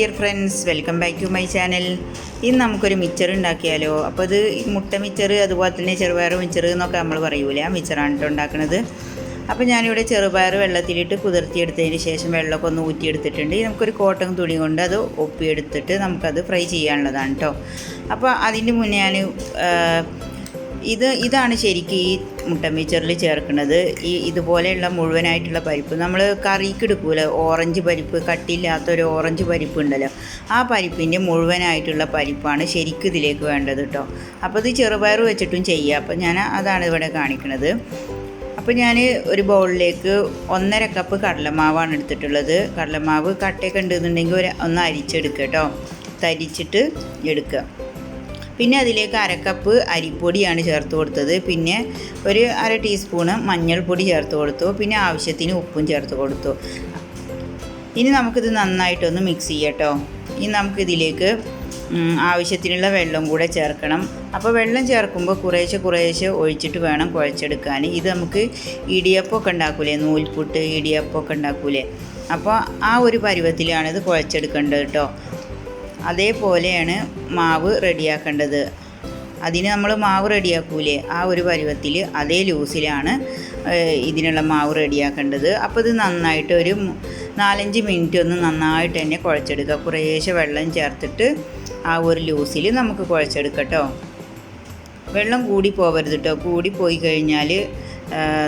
Dear friends, welcome back to my channel. ഇന്ന് നമുക്കൊരു മിച്ചർ ഉണ്ടാക്കിയാലോ. അപ്പോൾ ഇത് മുട്ട മിച്ചർ, അതുപോലെ തന്നെ ചെറുപയർ മിച്ചർ എന്നൊക്കെ നമ്മൾ പറയൂലേ, ആ മിച്ചറാണ് കേട്ടോ ഉണ്ടാക്കുന്നത്. അപ്പോൾ ഞാനിവിടെ ചെറുപയർ വെള്ളത്തിലിട്ട് കുതിർത്തിയെടുത്തതിന് ശേഷം വെള്ളമൊക്കെ ഒന്ന് ഊറ്റിയെടുത്തിട്ടുണ്ട്. നമുക്കൊരു കോട്ടൺ തുണി കൊണ്ട് അത് ഒപ്പിയെടുത്തിട്ട് നമുക്കത് ഫ്രൈ ചെയ്യാനുള്ളതാണ് കേട്ടോ. അപ്പോൾ അതിൻ്റെ മുന്നേ ഞാൻ ഇതാണ് ശരിക്കും ഈ മുട്ട മിച്ചറിൽ ചേർക്കുന്നത്. ഇതുപോലെയുള്ള മുഴുവനായിട്ടുള്ള പരിപ്പ് നമ്മൾ കറിക്ക് എടുക്കൂല, ഓറഞ്ച് പരിപ്പ്, കട്ടിയില്ലാത്തൊരു ഓറഞ്ച് പരിപ്പ് ഉണ്ടല്ലോ, ആ പരിപ്പിൻ്റെ മുഴുവനായിട്ടുള്ള പരിപ്പാണ് ശരിക്കും ഇതിലേക്ക് വേണ്ടത് കേട്ടോ. അപ്പോൾ ഇത് ചെറുപയർ വെച്ചിട്ടും ചെയ്യാം. അപ്പോൾ ഞാൻ അതാണ് ഇവിടെ കാണിക്കുന്നത്. അപ്പോൾ ഞാൻ ഒരു ബൗളിലേക്ക് 1.5 കപ്പ് കടലമാവാണ് എടുത്തിട്ടുള്ളത്. കടലമാവ് കട്ടയൊക്കെ ഉണ്ടെന്നുണ്ടെങ്കിൽ ഒന്ന് അരിച്ചെടുക്കുക കേട്ടോ, തരിച്ചിട്ട് എടുക്കുക. പിന്നെ അതിലേക്ക് 1/2 കപ്പ് അരിപ്പൊടിയാണ് ചേർത്ത് കൊടുത്തത്. പിന്നെ ഒരു 1/2 ടീസ്പൂണ് മഞ്ഞൾപ്പൊടി ചേർത്ത് കൊടുത്തു. പിന്നെ ആവശ്യത്തിന് ഉപ്പും ചേർത്ത് കൊടുത്തു. ഇനി നമുക്കിത് നന്നായിട്ടൊന്ന് മിക്സ് ചെയ്യാം കേട്ടോ. ഇനി നമുക്കിതിലേക്ക് ആവശ്യത്തിനുള്ള വെള്ളം കൂടെ ചേർക്കണം. അപ്പോൾ വെള്ളം ചേർക്കുമ്പോൾ കുറേശ്ശെ ഒഴിച്ചിട്ട് വേണം കുഴച്ചെടുക്കാൻ. ഇത് നമുക്ക് ഇടിയപ്പമൊക്കെ ഉണ്ടാക്കൂലേ, നൂൽപുട്ട് ഇടിയപ്പമൊക്കെ ഉണ്ടാക്കൂലേ, അപ്പോൾ ആ ഒരു പരുവത്തിലാണ് ഇത് കുഴച്ചെടുക്കേണ്ടത് കേട്ടോ. അതേപോലെയാണ് മാവ് റെഡിയാക്കേണ്ടത്. അതിന് നമ്മൾ മാവ് റെഡിയാക്കൂലേ, ആ ഒരു പരുവത്തിൽ അതേ ലൂസിലാണ് ഇതിനുള്ള മാവ് റെഡിയാക്കേണ്ടത്. അപ്പോൾ ഇത് നന്നായിട്ട് ഒരു 4-5 മിനിറ്റ് ഒന്ന് നന്നായിട്ട് തന്നെ കുഴച്ചെടുക്കുക. കുറേശ്ശെ വെള്ളം ചേർത്തിട്ട് ആ ഒരു ലൂസിൽ നമുക്ക് കുഴച്ചെടുക്കാം കേട്ടോ. വെള്ളം കൂടി പോകരുത് കേട്ടോ. കൂടി പോയി കഴിഞ്ഞാൽ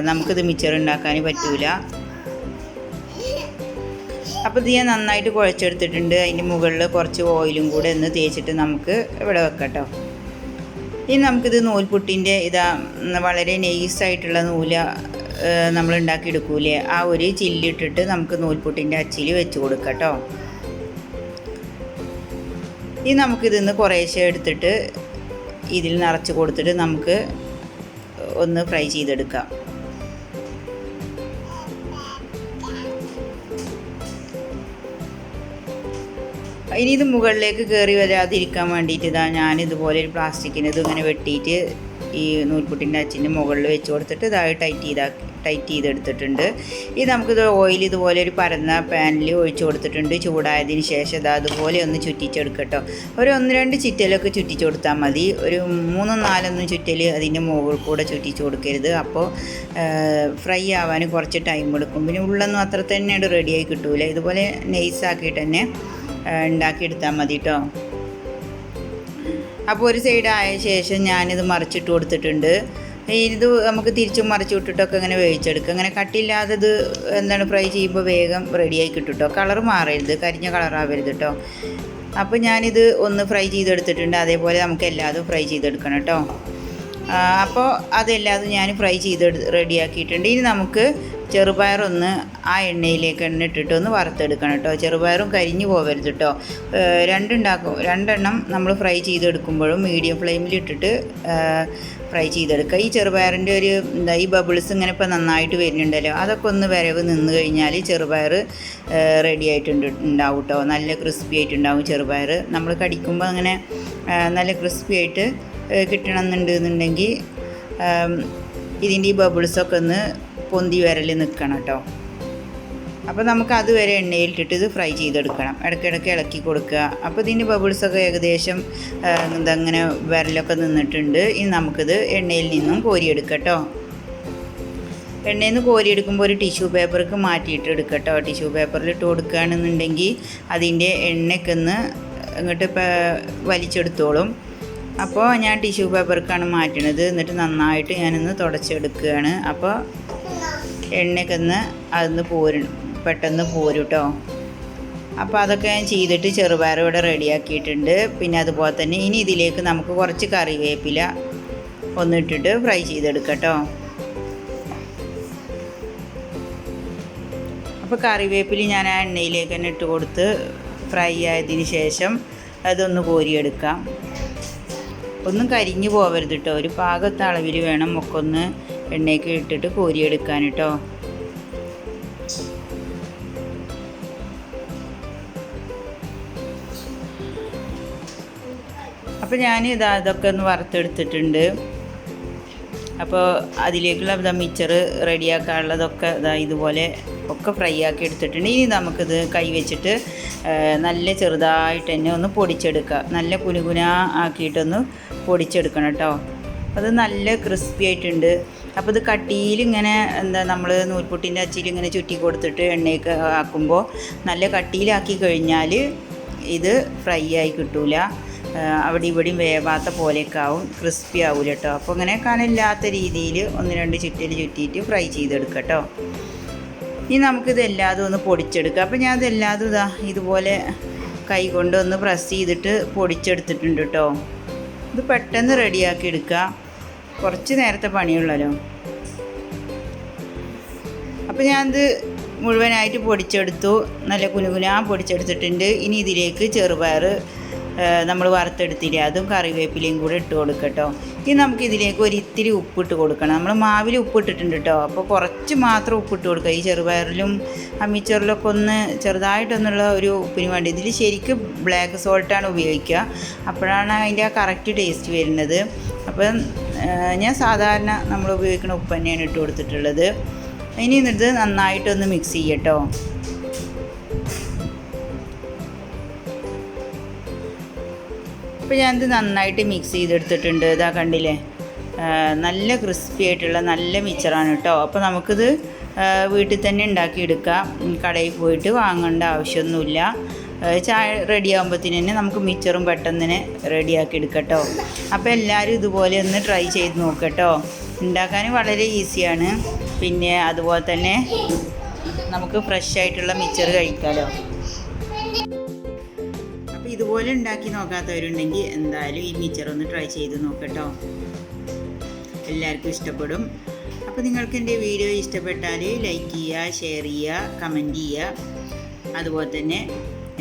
നമുക്കിത് മിച്ചർ ഉണ്ടാക്കാൻ പറ്റൂല. അപ്പോൾ ഇത് ഞാൻ നന്നായിട്ട് കുഴച്ചെടുത്തിട്ടുണ്ട്. അതിൻ്റെ മുകളിൽ കുറച്ച് ഓയിലും കൂടെ ഒന്ന് തേച്ചിട്ട് നമുക്ക് ഇവിടെ വെക്കാം കേട്ടോ. ഇനി നമുക്കിത് നൂൽപുട്ടിൻ്റെ വളരെ നൈസായിട്ടുള്ള നൂല നമ്മൾ ഉണ്ടാക്കിയെടുക്കൂലേ, ആ ഒരു ചില്ലിട്ടിട്ട് നമുക്ക് നൂൽപുട്ടിൻ്റെ അച്ചിൽ വെച്ച് കൊടുക്കാം കേട്ടോ. ഇനി നമുക്കിതിന്ന് കുറേശ്ശെ എടുത്തിട്ട് ഇതിൽ നിറച്ച് കൊടുത്തിട്ട് നമുക്ക് ഒന്ന് ഫ്രൈ ചെയ്തെടുക്കാം. ഇനി ഇത് മുകളിലേക്ക് കയറി വരാതിരിക്കാൻ വേണ്ടിയിട്ട് ഞാനിതുപോലെ ഒരു പ്ലാസ്റ്റിക്കിന് ഇങ്ങനെ വെട്ടിയിട്ട് ഈ നൂൽപുട്ടിൻ്റെ അച്ചിൻ്റെ മുകളിൽ വെച്ച് കൊടുത്തിട്ട് ഇതായി ടൈറ്റ് ചെയ്തെടുത്തിട്ടുണ്ട്. ഇത് നമുക്കിത് ഓയിൽ ഇതുപോലെ ഒരു പരന്ന പാനിൽ ഒഴിച്ച് കൊടുത്തിട്ടുണ്ട്. ചൂടായതിന് ശേഷം അതുപോലെ ഒന്ന് ചുറ്റിച്ചെടുക്കട്ടോ. ഒരു 1-2 ചുറ്റലൊക്കെ ചുറ്റിച്ച് കൊടുത്താൽ മതി. ഒരു 3-4 ചുറ്റൽ അതിൻ്റെ മുകളിൽ കൂടെ ചുറ്റിച്ച് കൊടുക്കരുത്. അപ്പോൾ ഫ്രൈ ആവാൻ കുറച്ച് ടൈം എടുക്കും. പിന്നെ ഉള്ളൊന്നും അത്ര തന്നെ റെഡിയായി കിട്ടൂല. ഇതുപോലെ നൈസാക്കിയിട്ട് തന്നെ ഉണ്ടാക്കിയെടുത്താൽ മതി കേട്ടോ. അപ്പോൾ ഒരു സൈഡ് ആയ ശേഷം ഞാനിത് മറിച്ചിട്ട് കൊടുത്തിട്ടുണ്ട്. ഇത് നമുക്ക് തിരിച്ചും മറിച്ച് വിട്ടിട്ടൊക്കെ ഇങ്ങനെ വേവിച്ചെടുക്കുക. അങ്ങനെ കട്ടില്ലാതെ ഇത് ഫ്രൈ ചെയ്യുമ്പോൾ വേഗം റെഡിയായി കിട്ടും കേട്ടോ. കളർ മാറരുത്, കരിഞ്ഞ കളറാവരുത് കേട്ടോ. അപ്പോൾ ഞാനിത് ഒന്ന് ഫ്രൈ ചെയ്തെടുത്തിട്ടുണ്ട്. അതേപോലെ നമുക്ക് എല്ലാതും ഫ്രൈ ചെയ്തെടുക്കണം കേട്ടോ. അപ്പോൾ അതെല്ലാതും ഞാൻ ഫ്രൈ ചെയ്ത് റെഡിയാക്കിയിട്ടുണ്ട്. ഇനി നമുക്ക് ചെറുപയറൊന്ന് ആ എണ്ണയിലേക്ക് ഇട്ടിട്ട് ഒന്ന് വറുത്തെടുക്കണം കേട്ടോ. ചെറുപയറും കരിഞ്ഞു പോകരുത് കേട്ടോ. 2 നമ്മൾ ഫ്രൈ ചെയ്തെടുക്കുമ്പോഴും മീഡിയം ഫ്ലെയിമിലിട്ടിട്ട് ഫ്രൈ ചെയ്തെടുക്കുക. ഈ ചെറുപയറിൻ്റെ ഈ ബബിൾസ് ഇങ്ങനെ ഇപ്പോൾ നന്നായിട്ട് വരുന്നുണ്ടല്ലോ, അതൊക്കെ ഒന്ന് വരവ് നിന്ന് കഴിഞ്ഞാൽ ചെറുപയർ റെഡി ഉണ്ടാവും കേട്ടോ. നല്ല ക്രിസ്പി ആയിട്ടുണ്ടാവും ചെറുപയർ. നമ്മൾ കടിക്കുമ്പോൾ അങ്ങനെ നല്ല ക്രിസ്പി ആയിട്ട് കിട്ടണമെന്നുണ്ടെങ്കിൽ ഇതിൻ്റെ ഈ ബബിൾസൊക്കെ ഒന്ന് പൊന്തി വരൽ നിൽക്കണം കേട്ടോ. അപ്പോൾ നമുക്ക് അതുവരെ എണ്ണയിലിട്ടിട്ട് ഇത് ഫ്രൈ ചെയ്തെടുക്കണം. ഇടയ്ക്കിടയ്ക്ക് ഇളക്കി കൊടുക്കുക. അപ്പോൾ ഇതിൻ്റെ ബബിൾസൊക്കെ ഏകദേശം അങ്ങനെ വിരലൊക്കെ നിന്നിട്ടുണ്ട്. ഇനി നമുക്കിത് എണ്ണയിൽ നിന്നും കോരിയെടുക്കാം കേട്ടോ. എണ്ണയിൽ നിന്ന് കോരിയെടുക്കുമ്പോൾ ഒരു ടിഷ്യൂ പേപ്പർക്ക് മാറ്റിയിട്ട് എടുക്കുക കേട്ടോ. ടിഷ്യൂ പേപ്പറിൽ ഇട്ട് കൊടുക്കുകയാണെന്നുണ്ടെങ്കിൽ അതിൻ്റെ എണ്ണയൊക്കെ ഒന്ന് ഇങ്ങോട്ട് വലിച്ചെടുത്തോളും. അപ്പോൾ ഞാൻ ടിഷ്യൂ പേപ്പർക്കാണ് മാറ്റണത്. എന്നിട്ട് നന്നായിട്ട് ഞാനൊന്ന് തുടച്ചെടുക്കുകയാണ്. അപ്പോൾ എണ്ണയൊക്കെ അതിന്ന് പെട്ടെന്ന് പോരും കേട്ടോ. അപ്പോൾ അതൊക്കെ ഞാൻ ചെയ്തിട്ട് ചെറുപയർ ഇവിടെ റെഡിയാക്കിയിട്ടുണ്ട്. പിന്നെ അതുപോലെ തന്നെ ഇനി ഇതിലേക്ക് നമുക്ക് കുറച്ച് കറിവേപ്പില ഒന്നിട്ടിട്ട് ഫ്രൈ ചെയ്തെടുക്കാം കേട്ടോ. അപ്പോൾ കറിവേപ്പില ഞാൻ ആ എണ്ണയിലേക്ക് തന്നെ ഇട്ട് കൊടുത്ത് ഫ്രൈ ആയതിന് ശേഷം അതൊന്ന് കോരിയെടുക്കാം. ഒന്നും കരിഞ്ഞു പോകരുത് കേട്ടോ. ഒരു പാകത്തെ അളവിൽ വേണം ഒക്കെ ഒന്ന് എണ്ണയ്ക്ക് ഇട്ടിട്ട് കോരിയെടുക്കാൻ കേട്ടോ. അപ്പോൾ ഞാൻ ഇതൊക്കെ ഒന്ന് വറുത്തെടുത്തിട്ടുണ്ട്. അപ്പോൾ അതിലേക്കുള്ള മിച്ചർ റെഡിയാക്കാനുള്ളതൊക്കെ ഇതുപോലെ ഒക്കെ ഫ്രൈ ആക്കി എടുത്തിട്ടുണ്ട്. ഇനി നമുക്കിത് കൈ വെച്ചിട്ട് നല്ല ചെറുതായിട്ട് തന്നെ ഒന്ന് പൊടിച്ചെടുക്കുക. നല്ല കുനുകുന ആക്കിയിട്ടൊന്ന് പൊടിച്ചെടുക്കണം കേട്ടോ. അത് നല്ല ക്രിസ്പി ആയിട്ടുണ്ട്. അപ്പോൾ ഇത് കട്ടിയിലിങ്ങനെ നമ്മൾ നൂൽപുട്ടിൻ്റെ അച്ചിൽ ഇങ്ങനെ ചുറ്റി കൊടുത്തിട്ട് എണ്ണയൊക്കെ ആക്കുമ്പോൾ നല്ല കട്ടിയിലാക്കി കഴിഞ്ഞാൽ ഇത് ഫ്രൈ ആയി കിട്ടൂല. അവിടെ ഇവിടെയും വേവാത്ത പോലെയൊക്കെ ആവും, ക്രിസ്പി ആവില്ല കേട്ടോ. അപ്പോൾ ഇങ്ങനെ കനമില്ലാത്ത രീതിയിൽ 1-2 ചുറ്റിൽ ചുറ്റിയിട്ട് ഫ്രൈ ചെയ്തെടുക്കാം കേട്ടോ. ഇനി നമുക്കിതെല്ലാതും ഒന്ന് പൊടിച്ചെടുക്കാം. അപ്പോൾ ഞാൻ ഇതെല്ലാതും ഇതുപോലെ കൈ കൊണ്ടൊന്ന് പ്രസ് ചെയ്തിട്ട് പൊടിച്ചെടുത്തിട്ടുണ്ട് കേട്ടോ. ഇത് പെട്ടെന്ന് റെഡിയാക്കി എടുക്കുക, കുറച്ച് നേരത്തെ പണിയുള്ളല്ലോ. അപ്പോൾ ഞാനിത് മുഴുവനായിട്ട് പൊടിച്ചെടുത്തു, നല്ല കുനുകുനാ പൊടിച്ചെടുത്തിട്ടുണ്ട്. ഇനി ഇതിലേക്ക് ചെറുപയർ നമ്മൾ വറുത്തെടുത്തില്ലേ, അതും കറിവേപ്പിലയും കൂടെ ഇട്ട് കൊടുക്കട്ടോ. ഇനി നമുക്കിതിലേക്ക് ഒരിത്തിരി ഉപ്പിട്ട് കൊടുക്കണം. നമ്മൾ മാവിൽ ഉപ്പിട്ടിട്ടുണ്ട് കേട്ടോ, അപ്പോൾ കുറച്ച് മാത്രം ഉപ്പിട്ട് കൊടുക്കുക. ഈ ചെറുപയറിലും മിച്ചറിലൊക്കെ ഒന്ന് ചെറുതായിട്ടൊന്നുള്ള ഒരു ഉപ്പിന് വേണ്ടി. ഇതിൽ ശരിക്കും ബ്ലാക്ക് സോൾട്ടാണ് ഉപയോഗിക്കുക, അപ്പോഴാണ് അതിൻ്റെ ആ കറക്റ്റ് ടേസ്റ്റ് വരുന്നത്. അപ്പം ഞാൻ സാധാരണ നമ്മൾ ഉപയോഗിക്കുന്ന ഉപ്പ് തന്നെയാണ് ഇട്ട് കൊടുത്തിട്ടുള്ളത്. ഇനി എന്നിട്ട് നന്നായിട്ടൊന്ന് മിക്സ് ചെയ്യട്ടോ. അപ്പോൾ ഞാനിത് നന്നായിട്ട് മിക്സ് ചെയ്തെടുത്തിട്ടുണ്ട്. ഇതാ കണ്ടില്ലേ, നല്ല ക്രിസ്പി ആയിട്ടുള്ള നല്ല മിച്ചറാണ് കേട്ടോ. അപ്പോൾ നമുക്കിത് വീട്ടിൽ തന്നെ ഉണ്ടാക്കിയെടുക്കാം, കടയിൽ പോയിട്ട് വാങ്ങേണ്ട ആവശ്യമൊന്നുമില്ല. ചായ റെഡിയാകുമ്പോഴത്തേന് തന്നെ നമുക്ക് മിച്ചറും പെട്ടെന്ന് തന്നെ റെഡിയാക്കി എടുക്കട്ടോ. അപ്പോൾ എല്ലാവരും ഇതുപോലെ ഒന്ന് ട്രൈ ചെയ്ത് നോക്കട്ടോ. ഉണ്ടാക്കാൻ വളരെ ഈസിയാണ്. പിന്നെ അതുപോലെ തന്നെ നമുക്ക് ഫ്രഷ് ആയിട്ടുള്ള മിച്ചർ കഴിക്കാമല്ലോ. അപ്പോൾ ഇതുപോലെ ഉണ്ടാക്കി നോക്കാത്തവരുണ്ടെങ്കിൽ എന്തായാലും ഈ മിച്ചറൊന്ന് ട്രൈ ചെയ്ത് നോക്കട്ടോ, എല്ലാവർക്കും ഇഷ്ടപ്പെടും. അപ്പോൾ നിങ്ങൾക്ക് എൻ്റെ വീഡിയോ ഇഷ്ടപ്പെട്ടാൽ ലൈക്ക് ചെയ്യുക, ഷെയർ ചെയ്യുക, കമൻറ്റ് ചെയ്യുക. അതുപോലെ തന്നെ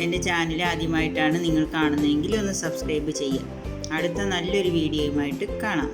എൻ്റെ ചാനൽ ആദ്യമായിട്ടാണ് നിങ്ങൾ കാണുന്നതെങ്കിൽ ഒന്ന് സബ്സ്ക്രൈബ് ചെയ്യുക. അടുത്ത നല്ലൊരു വീഡിയോയുമായിട്ട് കാണാം.